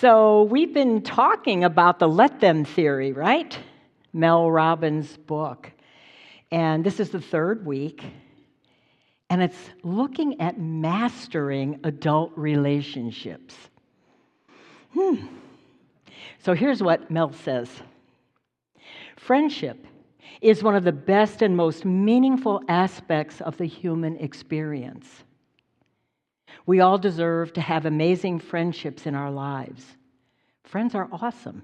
So we've been talking about the let them theory, right? Mel Robbins' book. And this is the third week. And it's looking at mastering adult relationships. So here's what Mel says. Friendship is one of the best and most meaningful aspects of the human experience. We all deserve to have amazing friendships in our lives. Friends are awesome.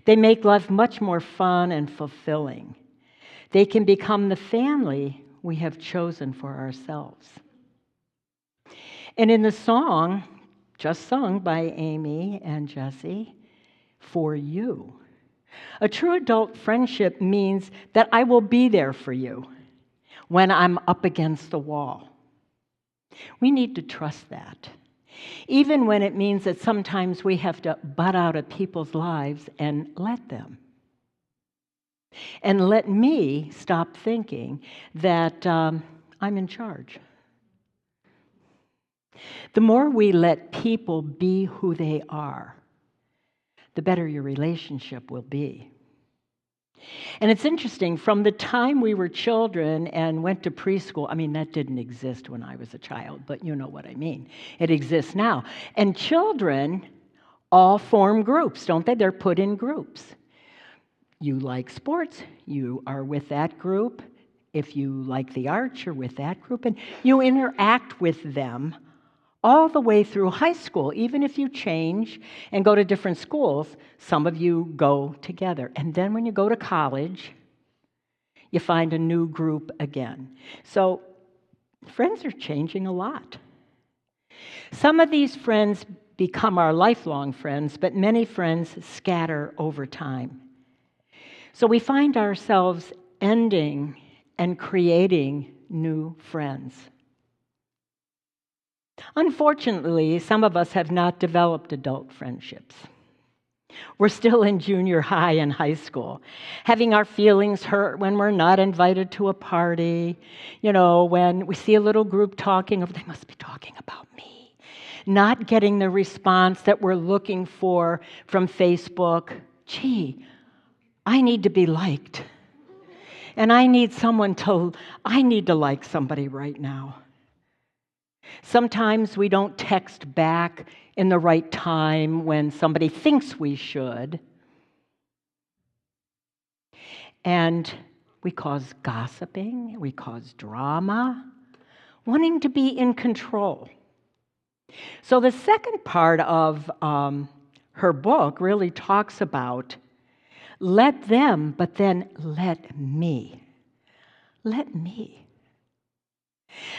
They make life much more fun and fulfilling. They can become the family we have chosen for ourselves. And in the song, just sung by Amy and Jesse, For You, a true adult friendship means that I will be there for you when I'm up against the wall. We need to trust that, even when it means that sometimes we have to butt out of people's lives and let them. And let me stop thinking that I'm in charge. The more we let people be who they are, the better your relationship will be. And it's interesting, from the time we were children and went to preschool, that didn't exist when I was a child, but you know what I mean. It exists now. And children all form groups, don't they? They're put in groups. You like sports, you are with that group. If you like the arts, you're with that group. And you interact with them all the way through high school. Even if you change and go to different schools, some of you go together. And then when you go to college, you find a new group again. So friends are changing a lot. Some of these friends become our lifelong friends, but many friends scatter over time. So we find ourselves ending and creating new friends. Unfortunately, some of us have not developed adult friendships. We're still in junior high and high school, having our feelings hurt when we're not invited to a party. When we see a little group talking, they must be talking about me. Not getting the response that we're looking for from Facebook. Gee, I need to be liked. And I need to like somebody right now. Sometimes we don't text back in the right time when somebody thinks we should. And we cause gossiping, we cause drama, wanting to be in control. So the second part of her book really talks about let them, but then let me. Let me.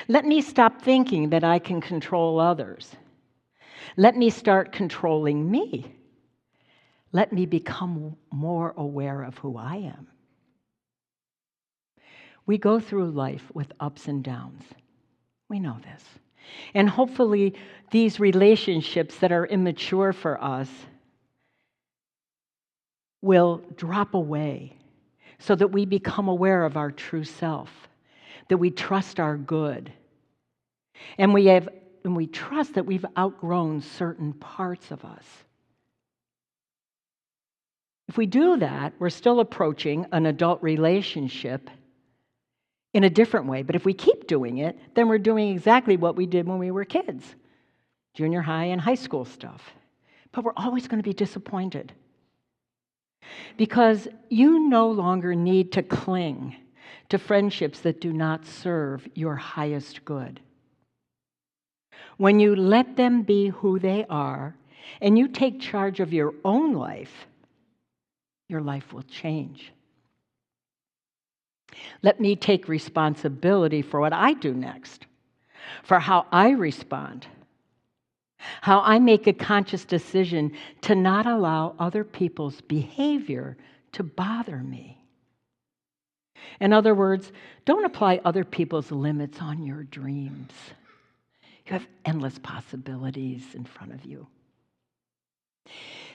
Let me stop thinking that I can control others. Let me start controlling me. Let me become more aware of who I am. We go through life with ups and downs. We know this. And hopefully these relationships that are immature for us will drop away so that we become aware of our true self, that we trust our good, and we trust that we've outgrown certain parts of us. If we do that, we're still approaching an adult relationship in a different way. But if we keep doing it, then we're doing exactly what we did when we were kids, junior high and high school stuff. But we're always going to be disappointed because you no longer need to cling to friendships that do not serve your highest good. When you let them be who they are and you take charge of your own life, your life will change. Let me take responsibility for what I do next, for how I respond, how I make a conscious decision to not allow other people's behavior to bother me. In other words, don't apply other people's limits on your dreams. You have endless possibilities in front of you.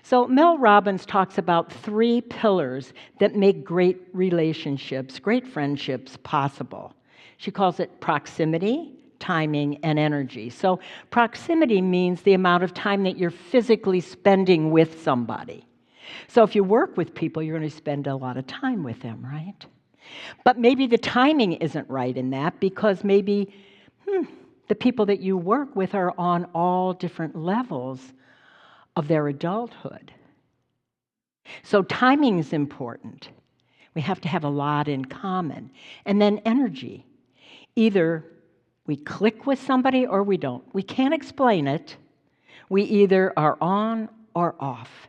So Mel Robbins talks about 3 pillars that make great relationships, great friendships possible. She calls it proximity, timing, and energy. So proximity means the amount of time that you're physically spending with somebody. So if you work with people, you're going to spend a lot of time with them, right? But maybe the timing isn't right in that because maybe the people that you work with are on all different levels of their adulthood. So timing is important. We have to have a lot in common. And then energy. Either we click with somebody or we don't. We can't explain it. We either are on or off.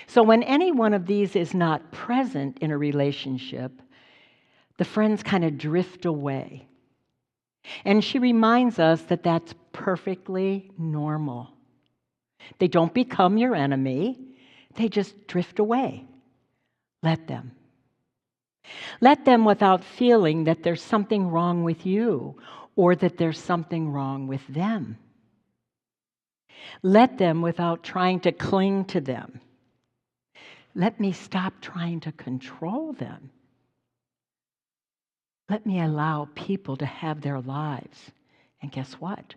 So when any one of these is not present in a relationship, the friends kind of drift away. And she reminds us that that's perfectly normal. They don't become your enemy. They just drift away. Let them. Let them without feeling that there's something wrong with you or that there's something wrong with them. Let them without trying to cling to them. Let me stop trying to control them. Let me allow people to have their lives. And guess what?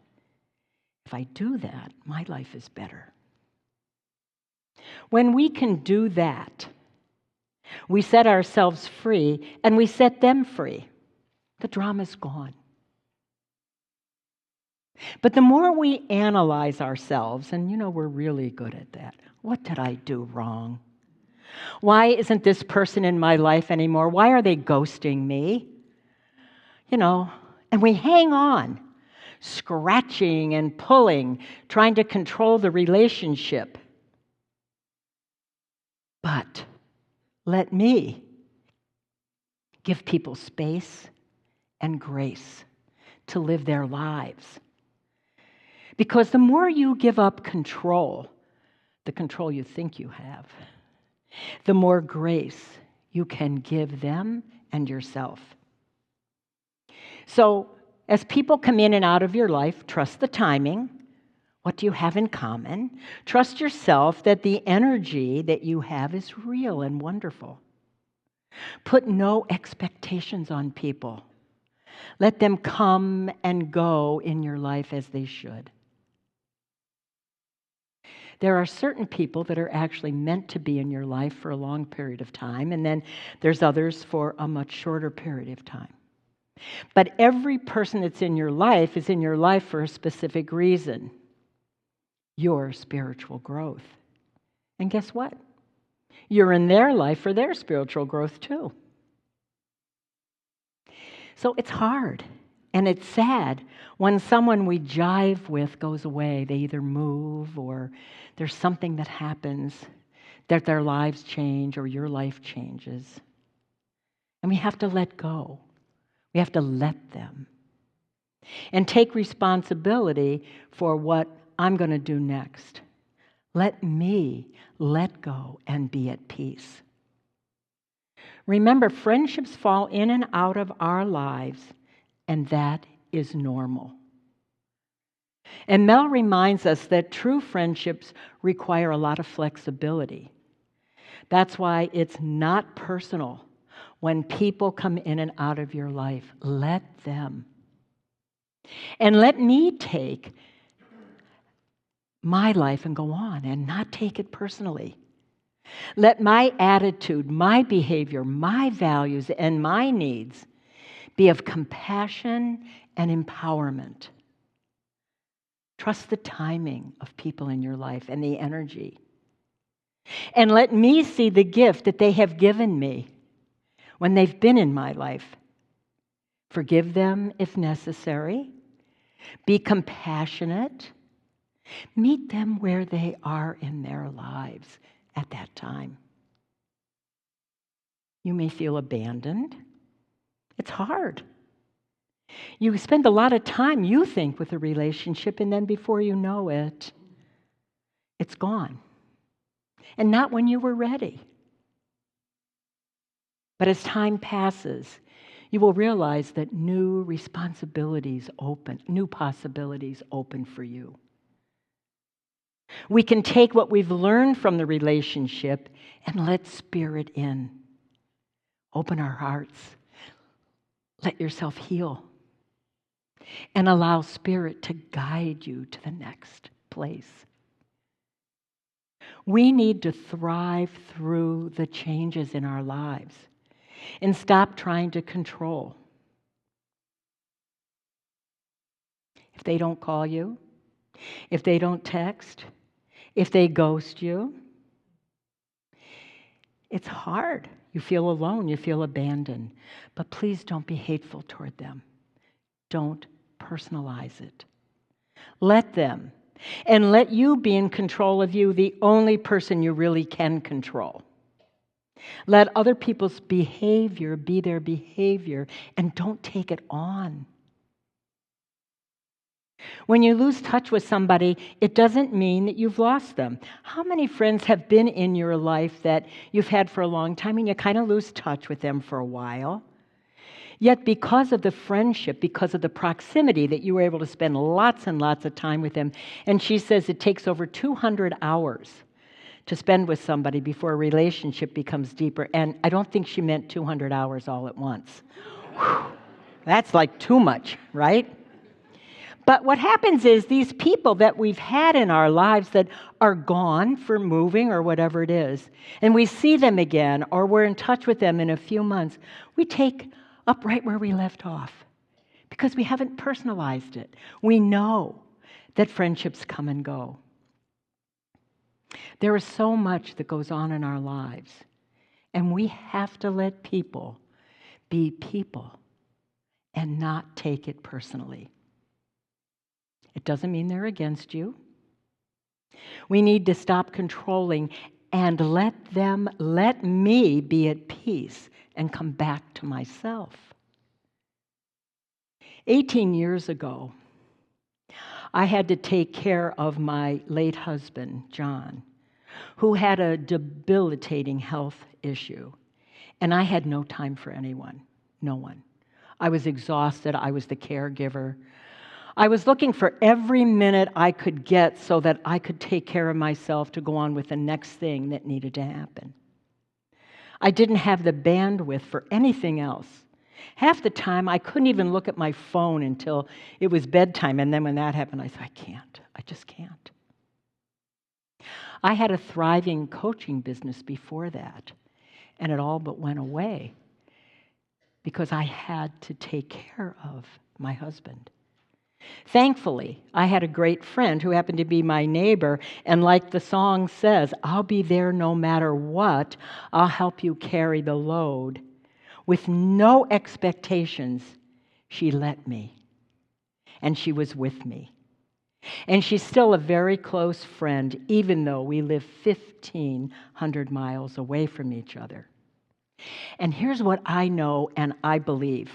If I do that, my life is better. When we can do that, we set ourselves free and we set them free. The drama's gone. But the more we analyze ourselves, and we're really good at that. What did I do wrong? Why isn't this person in my life anymore? Why are they ghosting me? And we hang on, scratching and pulling, trying to control the relationship. But let me give people space and grace to live their lives. Because the more you give up control, the control you think you have, the more grace you can give them and yourself. So, as people come in and out of your life, trust the timing. What do you have in common? Trust yourself that the energy that you have is real and wonderful. Put no expectations on people. Let them come and go in your life as they should. There are certain people that are actually meant to be in your life for a long period of time, and then there's others for a much shorter period of time. But every person that's in your life is in your life for a specific reason. Your spiritual growth. And guess what? You're in their life for their spiritual growth too. So it's hard and it's sad when someone we jive with goes away. They either move or there's something that happens that their lives change or your life changes. And we have to let go. We have to let them. And take responsibility for what I'm going to do next. Let me let go and be at peace. Remember, friendships fall in and out of our lives, and that is normal. And Mel reminds us that true friendships require a lot of flexibility. That's why it's not personal when people come in and out of your life. Let them. And let me take my life and go on and not take it personally. Let my attitude, my behavior, my values, and my needs be of compassion and empowerment. Trust the timing of people in your life and the energy. And let me see the gift that they have given me when they've been in my life. Forgive them if necessary. Be compassionate. Meet them where they are in their lives at that time. You may feel abandoned. It's hard. You spend a lot of time, you think, with a relationship, and then before you know it, it's gone. And not when you were ready. But as time passes, you will realize that new responsibilities open, new possibilities open for you. We can take what we've learned from the relationship and let Spirit in. Open our hearts. Let yourself heal. and allow Spirit to guide you to the next place. We need to thrive through the changes in our lives and stop trying to control. If they don't call you, if they don't text, if they ghost you, it's hard. You feel alone, you feel abandoned. But please don't be hateful toward them. Don't personalize it. Let them, and let you be in control of you, the only person you really can control. Let other people's behavior be their behavior, and don't take it on. When you lose touch with somebody, it doesn't mean that you've lost them. How many friends have been in your life that you've had for a long time and you kind of lose touch with them for a while? Yet because of the friendship, because of the proximity that you were able to spend lots and lots of time with them, and she says it takes over 200 hours to spend with somebody before a relationship becomes deeper. And I don't think she meant 200 hours all at once. Whew. That's like too much, right? But what happens is these people that we've had in our lives that are gone for moving or whatever it is, and we see them again or we're in touch with them in a few months, we take up right where we left off because we haven't personalized it. We know that friendships come and go. There is so much that goes on in our lives, and we have to let people be people and not take it personally. It doesn't mean they're against you. We need to stop controlling and let me be at peace and come back to myself. 18 years ago, I had to take care of my late husband, John, who had a debilitating health issue, and I had no time for anyone, no one. I was exhausted. I was the caregiver. I was looking for every minute I could get so that I could take care of myself to go on with the next thing that needed to happen. I didn't have the bandwidth for anything else. Half the time, I couldn't even look at my phone until it was bedtime, and then when that happened, I thought, I just can't. I had a thriving coaching business before that, and it all but went away because I had to take care of my husband. Thankfully, I had a great friend who happened to be my neighbor, and like the song says, I'll be there no matter what. I'll help you carry the load. With no expectations, she let me, and she was with me. And she's still a very close friend, even though we live 1,500 miles away from each other. And here's what I know and I believe.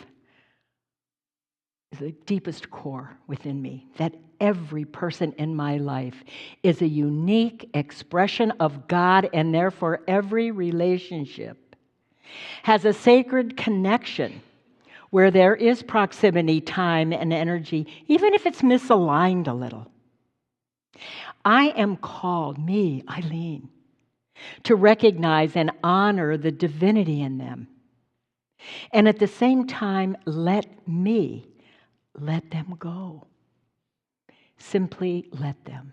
The deepest core within me, that every person in my life is a unique expression of God, and therefore every relationship has a sacred connection where there is proximity, time, and energy, even if it's misaligned a little. I am called, me, Eileen, to recognize and honor the divinity in them, and at the same time, let them go. Simply let them.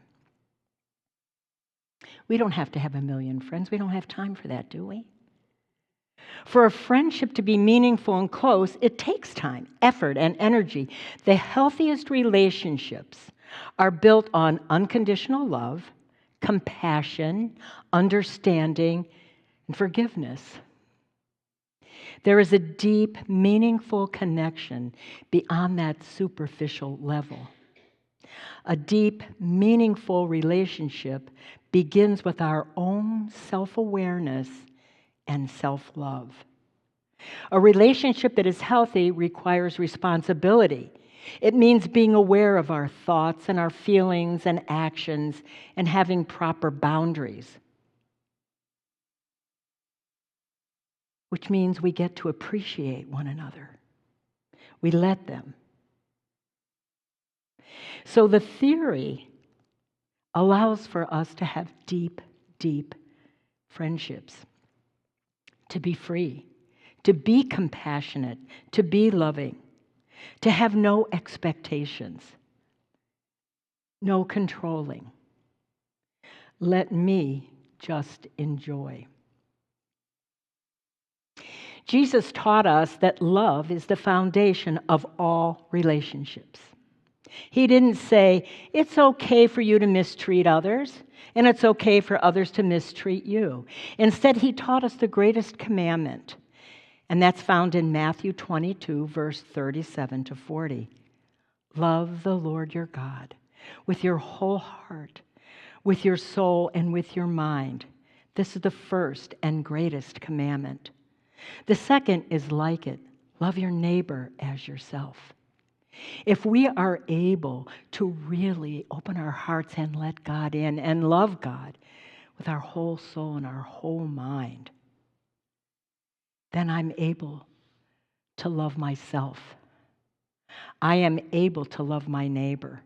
We don't have to have a million friends. We don't have time for that, do we? For a friendship to be meaningful and close, it takes time, effort, and energy. The healthiest relationships are built on unconditional love, compassion, understanding, and forgiveness. There is a deep, meaningful connection beyond that superficial level. A deep, meaningful relationship begins with our own self-awareness and self-love. A relationship that is healthy requires responsibility. It means being aware of our thoughts and our feelings and actions and having proper boundaries, which means we get to appreciate one another. We let them. So the theory allows for us to have deep, deep friendships, to be free, to be compassionate, to be loving. to have no expectations, no controlling. Let me just enjoy. Jesus taught us that love is the foundation of all relationships. He didn't say, it's okay for you to mistreat others, and it's okay for others to mistreat you. Instead, he taught us the greatest commandment, and that's found in Matthew 22, verse 37 to 40. Love the Lord your God with your whole heart, with your soul, and with your mind. This is the first and greatest commandment. The second is like it. Love your neighbor as yourself. If we are able to really open our hearts and let God in and love God with our whole soul and our whole mind, then I'm able to love myself. I am able to love my neighbor.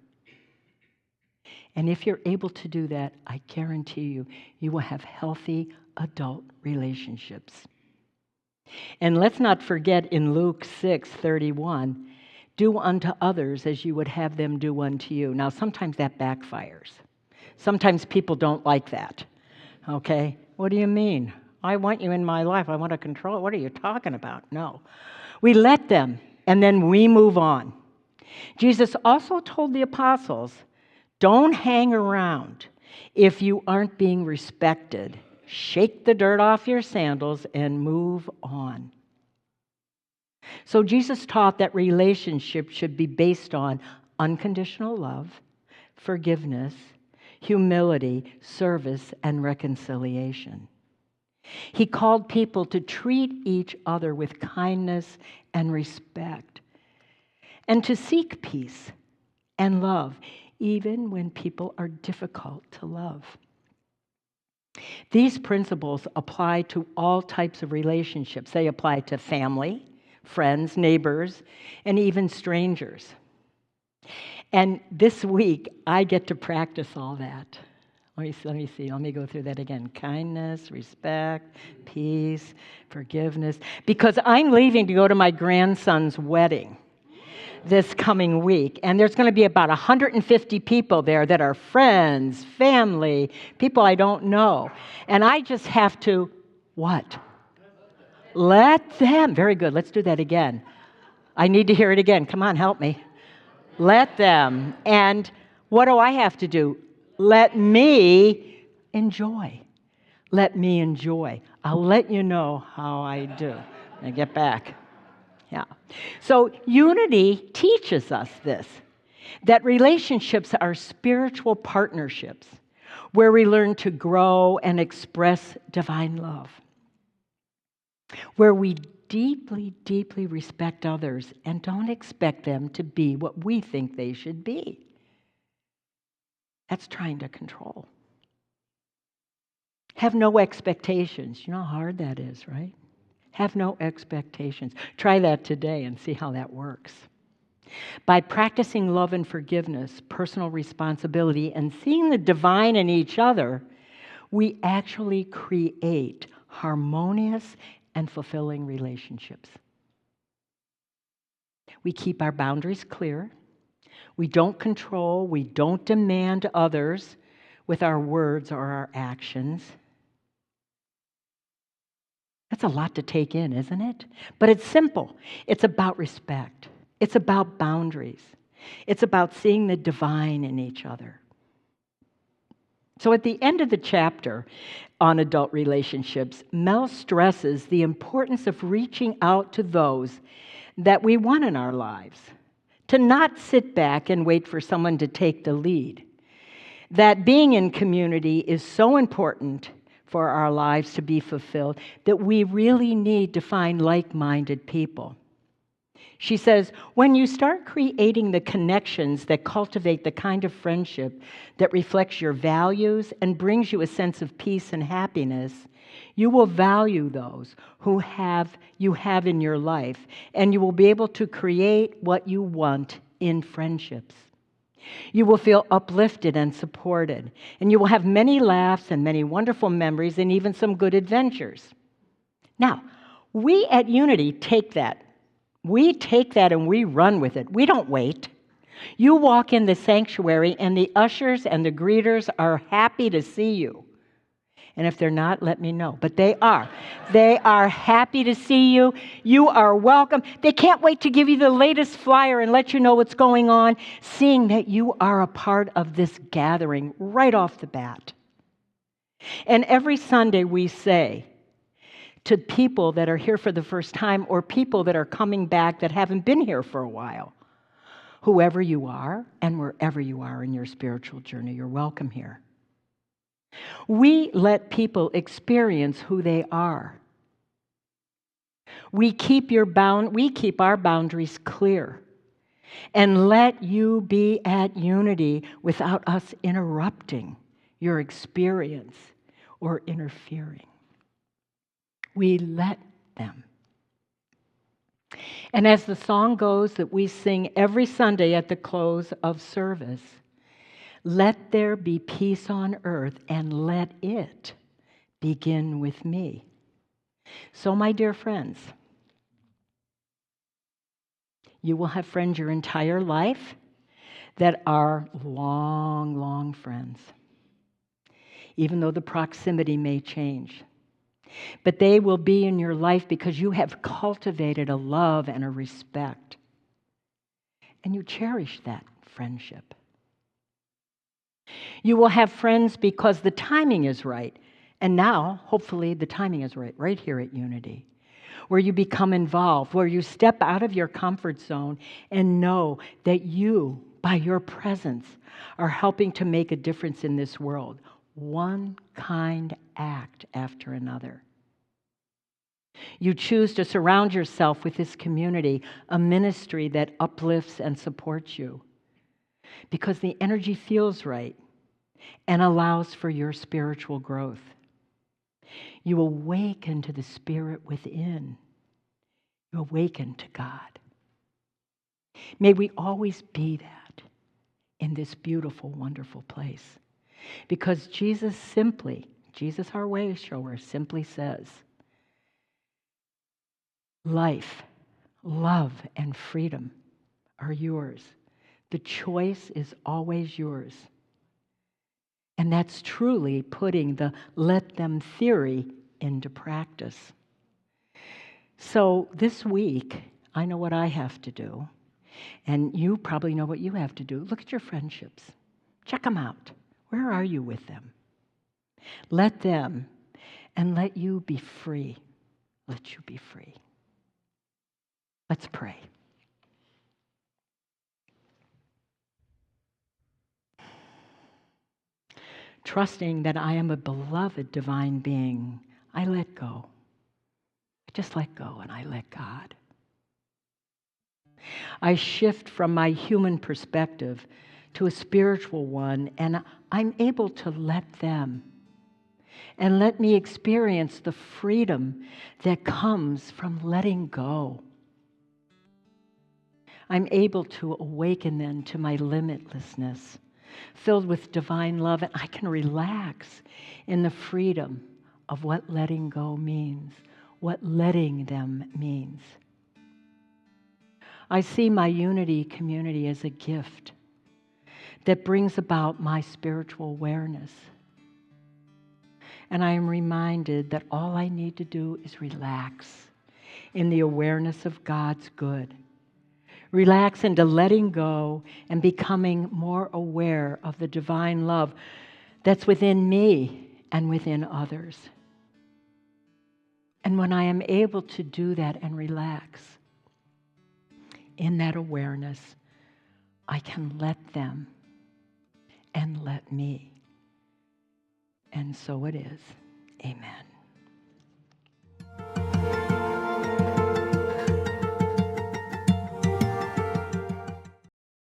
And if you're able to do that, I guarantee you, you will have healthy adult relationships. And let's not forget in Luke 6:31, do unto others as you would have them do unto you. Now, sometimes that backfires. Sometimes people don't like that. Okay? What do you mean? I want you in my life. I want to control it. What are you talking about? No. We let them, and then we move on. Jesus also told the apostles, don't hang around if you aren't being respected. Shake the dirt off your sandals and move on. So Jesus taught that relationships should be based on unconditional love, forgiveness, humility, service, and reconciliation. He called people to treat each other with kindness and respect, and to seek peace and love, even when people are difficult to love. These principles apply to all types of relationships. They apply to family, friends, neighbors, and even strangers. And this week, I get to practice all that. Let me see. Let me go through that again. Kindness, respect, peace, forgiveness. Because I'm leaving to go to my grandson's wedding this coming week. And there's going to be about 150 people there that are friends, family, people I don't know. And I just have to, what? Let them. Very good. Let's do that again. I need to hear it again. Come on, help me. Let them. And what do I have to do? Let me enjoy. Let me enjoy. I'll let you know how I do. And get back. Yeah. So unity teaches us this, that relationships are spiritual partnerships where we learn to grow and express divine love, where we deeply, deeply respect others and don't expect them to be what we think they should be. That's trying to control. Have no expectations. You know how hard that is, right? Have no expectations. Try that today and see how that works. By practicing love and forgiveness, personal responsibility, and seeing the divine in each other, we actually create harmonious and fulfilling relationships. We keep our boundaries clear. We don't control, we don't demand others with our words or our actions. That's a lot to take in, isn't it? But it's simple. It's about respect. It's about boundaries. It's about seeing the divine in each other. So at the end of the chapter on adult relationships, Mel stresses the importance of reaching out to those that we want in our lives, to not sit back and wait for someone to take the lead. That being in community is so important for our lives to be fulfilled that we really need to find like-minded people. She says, when you start creating the connections that cultivate the kind of friendship that reflects your values and brings you a sense of peace and happiness, you will value those who you have in your life, and you will be able to create what you want in friendships. You will feel uplifted and supported, and you will have many laughs and many wonderful memories and even some good adventures. Now, we at Unity take that We take that and we run with it. We don't wait. You walk in the sanctuary and the ushers and the greeters are happy to see you. And if they're not, let me know. But they are. They are happy to see you. You are welcome. They can't wait to give you the latest flyer and let you know what's going on, seeing that you are a part of this gathering right off the bat. And every Sunday we say to people that are here for the first time or people that are coming back that haven't been here for a while, whoever you are and wherever you are in your spiritual journey, you're welcome here. We let people experience who they are. We keep our boundaries clear and let you be at unity without us interrupting your experience or interfering. We let them. And as the song goes that we sing every Sunday at the close of service, let there be peace on earth and let it begin with me. So, my dear friends, you will have friends your entire life that are long, long friends, even though the proximity may change. But they will be in your life because you have cultivated a love and a respect. And you cherish that friendship. You will have friends because the timing is right. And now, hopefully, the timing is right here at Unity, where you become involved, where you step out of your comfort zone and know that you, by your presence, are helping to make a difference in this world, one kind act after another. You choose to surround yourself with this community, a ministry that uplifts and supports you, because the energy feels right and allows for your spiritual growth. You awaken to the Spirit within. You awaken to God. May we always be that in this beautiful, wonderful place. Because Jesus our way shower, simply says, life, love, and freedom are yours. The choice is always yours. And that's truly putting the let them theory into practice. So this week, I know what I have to do, and you probably know what you have to do. Look at your friendships. Check them out. Where are you with them? Let them, and let you be free. Let you be free. Let's pray. Trusting that I am a beloved divine being, I let go. I just let go and I let God. I shift from my human perspective to a spiritual one, and I'm able to let them and let me experience the freedom that comes from letting go. I'm able to awaken then to my limitlessness, filled with divine love, and I can relax in the freedom of what letting go means, what letting them means. I see my Unity community as a gift that brings about my spiritual awareness. And I am reminded that all I need to do is relax in the awareness of God's good. Relax into letting go and becoming more aware of the divine love that's within me and within others. And when I am able to do that and relax in that awareness, I can let them and let me. And so it is. Amen.